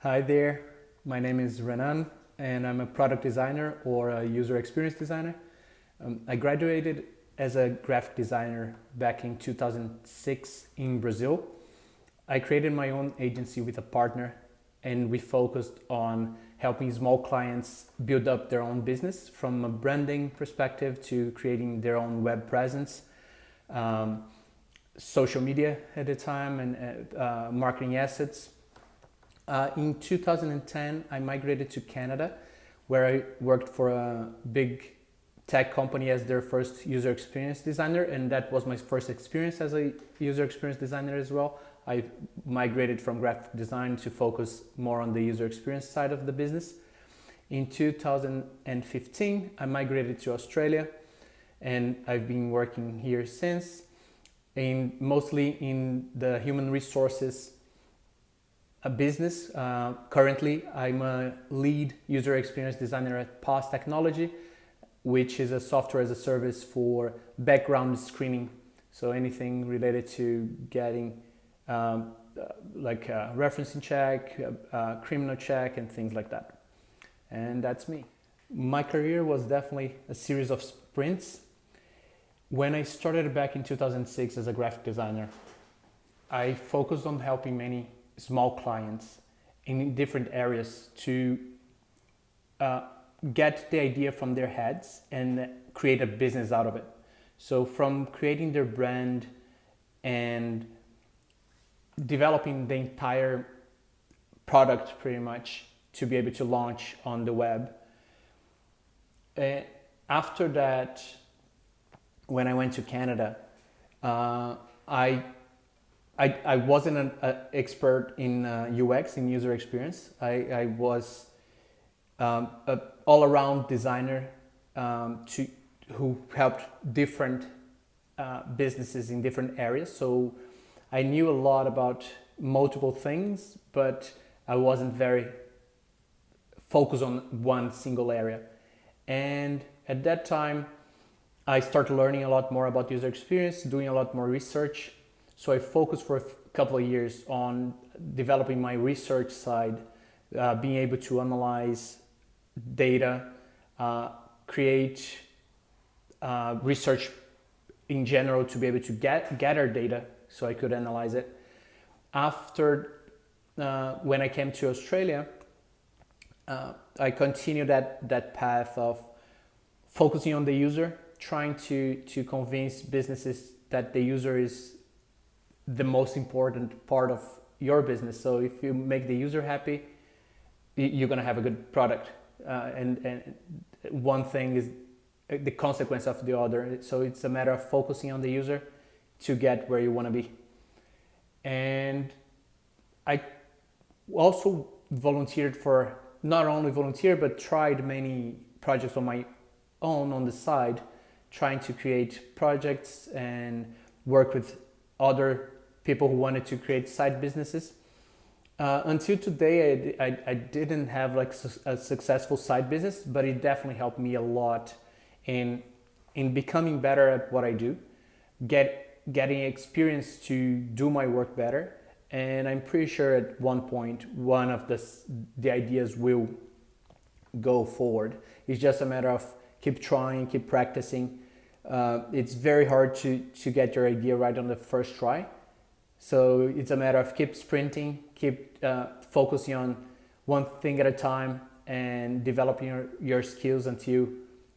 Hi there, my name is Renan and I'm a product designer or a user experience designer. I graduated as a graphic designer back in 2006 in Brazil. I created my own agency with a partner and we focused on helping small clients build up their own business from a branding perspective to creating their own web presence, um, social media at the time, and marketing assets. In 2010, I migrated to Canada, where I worked for a big tech company as their first user experience designer, and that was my first experience as a user experience designer as well. I migrated from graphic design to focus more on the user experience side of the business. In 2015, I migrated to Australia, and I've been working here since, mostly in the human resources a business. Currently, I'm a lead user experience designer at POS Technology, which is a software as a service for background screening. So anything related to getting like a referencing check, criminal check, and things like that. And that's me. My career was definitely a series of sprints. When I started back in 2006 as a graphic designer, I focused on helping many small clients in different areas to get the idea from their heads and create a business out of it. So from creating their brand and developing the entire product pretty much to be able to launch on the web. After that, when I went to Canada, I wasn't an expert in UX, in user experience. I was an all-around designer who helped different businesses in different areas. So I knew a lot about multiple things, but I wasn't very focused on one single area. And at that time, I started learning a lot more about user experience, doing a lot more research. So I focused for a couple of years on developing my research side, being able to analyze data, create research in general to be able to gather data so I could analyze it. After, when I came to Australia, I continued that path of focusing on the user, trying to convince businesses that the user is the most important part of your business. So if you make the user happy, you're going to have a good product. And one thing is the consequence of the other. So it's a matter of focusing on the user to get where you want to be. And I also volunteered for, not only volunteered, but tried many projects on my own on the side, trying to create projects and work with other people who wanted to create side businesses. Until today, I didn't have like a successful side business, but it definitely helped me a lot in becoming better at what I do, getting experience to do my work better. And I'm pretty sure at one point, one of the ideas will go forward. It's just a matter of keep trying, keep practicing. It's very hard to get your idea right on the first try. So it's a matter of keep sprinting, keep focusing on one thing at a time and developing your skills until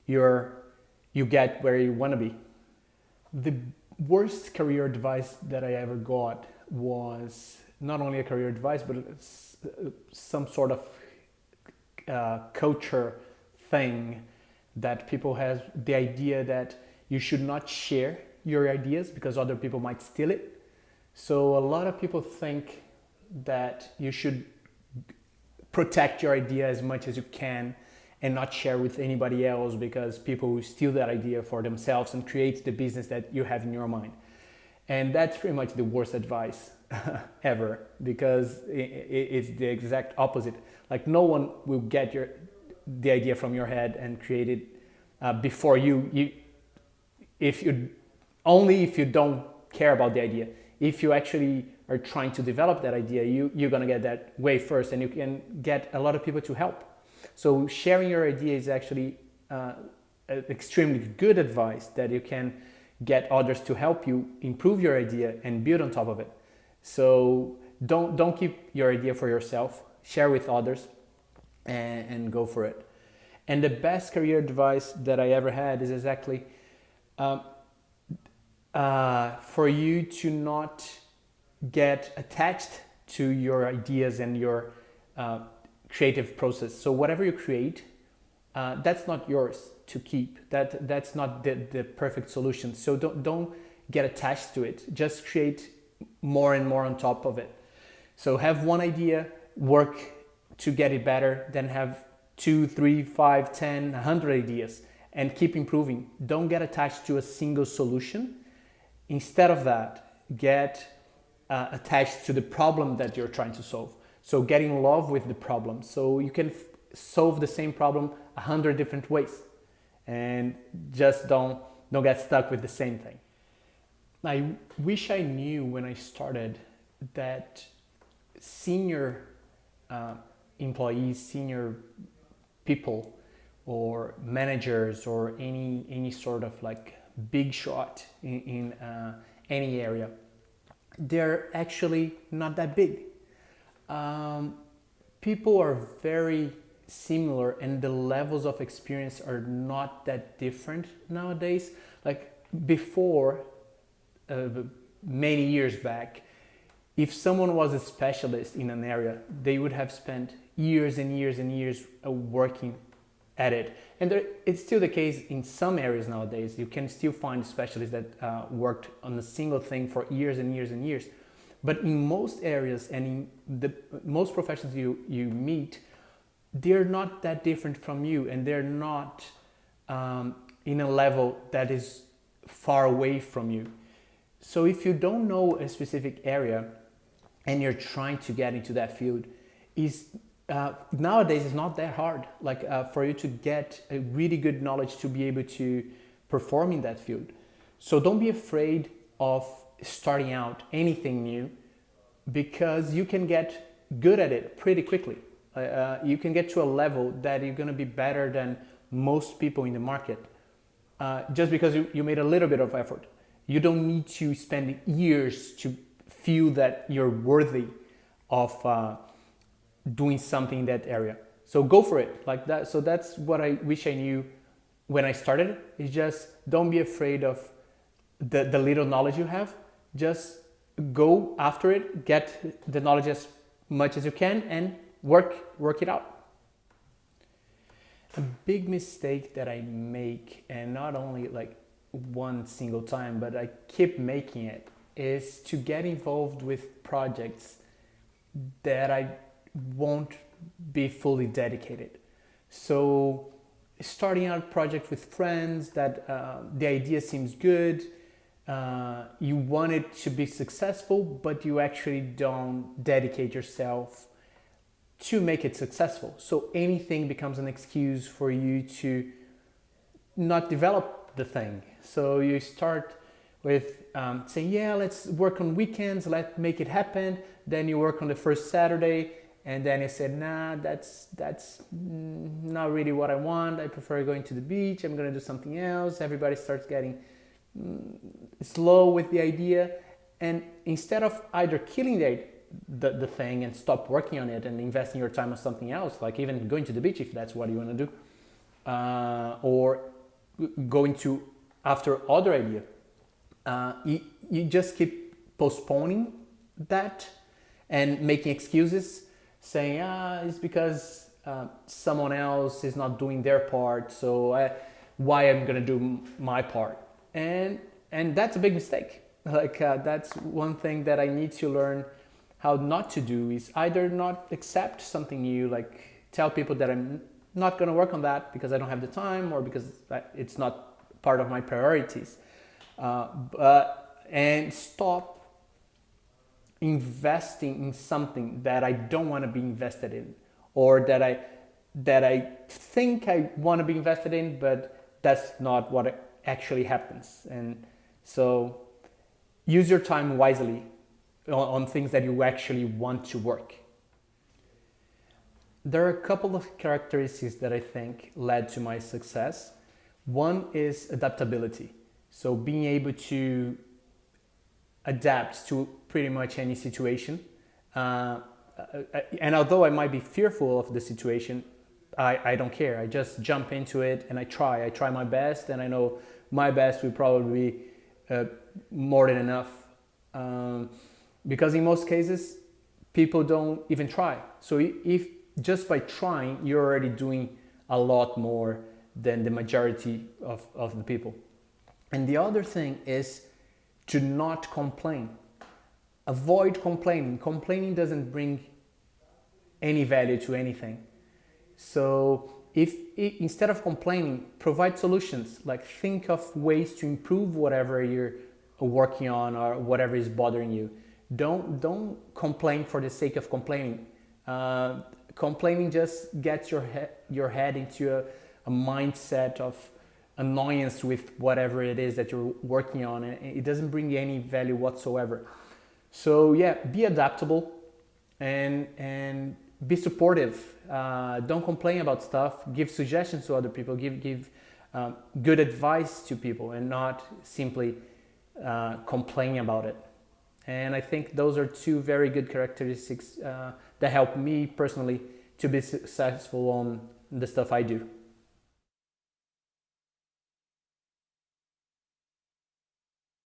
you get where you want to be. The worst career advice that I ever got was not only a career advice, but some sort of culture thing that people have, the idea that you should not share your ideas because other people might steal it. So a lot of people think that you should protect your idea as much as you can and not share with anybody else because people will steal that idea for themselves and create the business that you have in your mind. And that's pretty much the worst advice ever, because it's the exact opposite. Like no one will get the idea from your head and create it before you if you don't care about the idea. If you actually are trying to develop that idea, you're going to get that way first, and you can get a lot of people to help. So sharing your idea is actually extremely good advice that you can get others to help you improve your idea and build on top of it. So don't keep your idea for yourself, share with others, and go for it. And the best career advice that I ever had is exactly for you to not get attached to your ideas and your creative process. So whatever you create, that's not yours to keep. That's not the perfect solution. So don't get attached to it. Just create more and more on top of it. So have one idea, work to get it better, then have 2, 3, 5, 10, 100 ideas, and keep improving. Don't get attached to a single solution. Instead of that, get attached to the problem that you're trying to solve. So get in love with the problem. So you can solve the same problem 100 different ways, and just don't get stuck with the same thing. I wish I knew when I started that senior employees, senior people, or managers, or any sort of like big shot in any area, they're actually not that big. People are very similar, and the levels of experience are not that different nowadays. Like before, many years back, if someone was a specialist in an area, they would have spent years and years and years working at it. And it's still the case in some areas nowadays. You can still find specialists that worked on a single thing for years and years and years. But in most areas and in the most professions you meet, they're not that different from you, and they're not in a level that is far away from you. So if you don't know a specific area and you're trying to get into that field, nowadays it's not that hard. Like for you to get a really good knowledge to be able to perform in that field. So don't be afraid of starting out anything new, because you can get good at it pretty quickly. You can get to a level that you're going to be better than most people in the market just because you made a little bit of effort. You don't need to spend years to feel that you're worthy of doing something in that area. So go for it like that. So that's what I wish I knew when I started. Is just don't be afraid of the little knowledge you have. Just go after it, get the knowledge as much as you can, and work it out. A big mistake that I make, and not only like one single time, but I keep making it, is to get involved with projects that I won't be fully dedicated. So starting out a project with friends that the idea seems good, you want it to be successful, but you actually don't dedicate yourself to make it successful. So anything becomes an excuse for you to not develop the thing. So you start with saying, yeah, let's work on weekends, let's make it happen. Then you work on the first Saturday, and then you said, nah, that's not really what I want. I prefer going to the beach. I'm going to do something else. Everybody starts getting slow with the idea. And instead of either killing the thing and stop working on it and investing your time on something else, like even going to the beach if that's what you want to do, or going to after other idea, you just keep postponing that and making excuses, saying it's because someone else is not doing their part, so why I'm gonna do my part, and that's a big mistake. Like that's one thing that I need to learn how not to do, is either not accept something new, like tell people that I'm not going to work on that because I don't have the time, or because it's not part of my priorities, and stop investing in something that I don't want to be invested in, or that I think I want to be invested in, but that's not what actually happens. And so use your time wisely. on things that you actually want to work. There are a couple of characteristics that I think led to my success. One is adaptability. So being able to adapt to pretty much any situation. And although I might be fearful of the situation, I don't care. I just jump into it and I try my best, and I know my best will probably be more than enough. Because in most cases, people don't even try. So if just by trying, you're already doing a lot more than the majority of the people. And the other thing is to not complain. Avoid complaining. Complaining doesn't bring any value to anything. So if instead of complaining, provide solutions. Like think of ways to improve whatever you're working on or whatever is bothering you. Don't complain for the sake of complaining. Complaining just gets your head into a mindset of annoyance with whatever it is that you're working on, and it doesn't bring any value whatsoever. So yeah, be adaptable and be supportive. Don't complain about stuff. Give suggestions to other people. Give good advice to people, and not simply complain about it. And I think those are two very good characteristics that help me personally to be successful on the stuff I do.